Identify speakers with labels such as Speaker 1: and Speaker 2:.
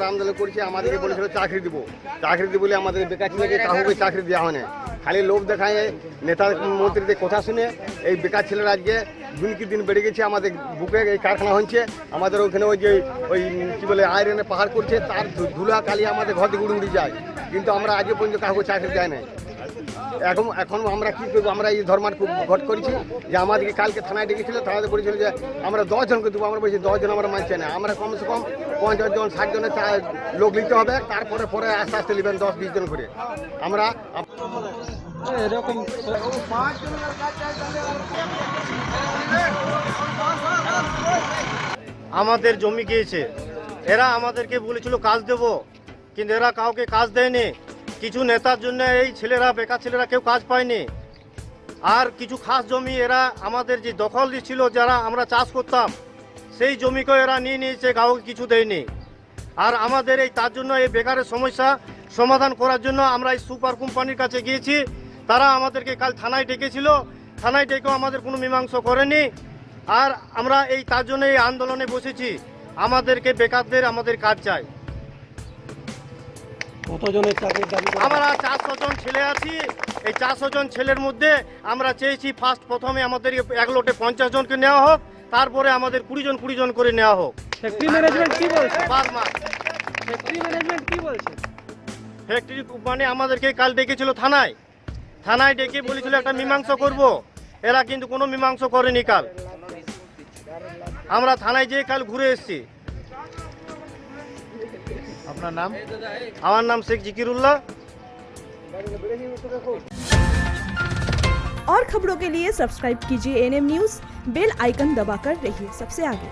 Speaker 1: আন্দোলন করছে, আমাদেরকে বলেছিল চাকরি দিব বলে আমাদের বেকার ছেলেকে কাউকে চাকরি দেওয়া হয় না। খালি লোভ দেখায় নেতা মন্ত্রীদের কথা শুনে এই বেকার ছেলেরা আজকে দিন কি দিন বেড়ে গেছে। আমাদের বুকে এই কারখানা হচ্ছে, আমাদের ওখানে ওই যে ওই কি বলে আয়রনে পাহাড় করছে, তার ধুলা কালি আমাদের ঘর থেকে উড়ে যায়, কিন্তু আমরা আজও পর্যন্ত কাউকে চাকরি দেয় না। এখন আমরা কি করবো? আমরা এই ধর্মার ভোট করেছি যে আমাদেরকে কালকে থানায় ডেকেছিল, থানাতে বলেছিল যে আমরা 10 জনকে দেবো। আমরা বলছি 10 জন আমরা মানছি না, আমরা কমসে কম 50 জন 60 জনের লোক নিতে হবে, তারপরে পরে আস্তে আস্তে নেবেন 10-20 জন করে। আমরা
Speaker 2: এরকম
Speaker 3: আমাদের জমি গিয়েছে, এরা আমাদেরকে বলেছিল কাজ দেব, কিন্তু এরা কাউকে কাজ দেয়নি। কিছু নেতার জন্য এই ছেলেরা, বেকার ছেলেরা কেউ কাজ পায়নি। আর কিছু খাস জমি এরা আমাদের যে দখল দিচ্ছিল, যারা আমরা চাষ করতাম, সেই জমিকেও এরা নিয়ে নিয়েছে, কাউকে কিছু দেয়নি। আর আমাদের এই তার জন্য এই বেকারের সমস্যা সমাধান করার জন্য আমরা এই সুপার কোম্পানির কাছে গিয়েছি। তারা আমাদেরকে কাল থানায় ডেকেছিল, থানায় ডেকেও আমাদের কোনো মীমাংসা করেনি। আর আমরা এই তার জন্য এই আন্দোলনে বসেছি, আমাদেরকে বেকারদের আমাদের কাজ চাই।
Speaker 2: কতজনের চাকরির দাবি?
Speaker 3: আমরা 400 জন ছেলে আছি। এই 400 জন ছেলের মধ্যে আমরা চেয়েছি প্রথমে আমাদের এক লটে 50 জনকে নেওয়া হোক, তারপরে আমাদের 20 জন করে নেওয়া হোক।
Speaker 2: ফ্যাক্টরি ম্যানেজমেন্ট কি বলছে?
Speaker 3: ফ্যাক্টরি ম্যানেজমেন্ট কি বলছে? ফ্যাক্টরি কোম্পানি আমাদেরকে কাল ডেকেছিল থানায় ডেকে বলেছিল একটা মীমাংসা করব, এরা কিন্তু কোনো মীমাংসা করেনি। কাল আমরা থানায় যেয়ে কাল ঘুরে এসেছি।
Speaker 2: আপনার নাম?
Speaker 3: আমার নাম শেখ জিকিরুল্লাহ।
Speaker 4: और खबरों के लिए सब्सक्राइब कीजिए एनएम न्यूज़, बेल आइकन दबाकर रहिए सबसे आगे।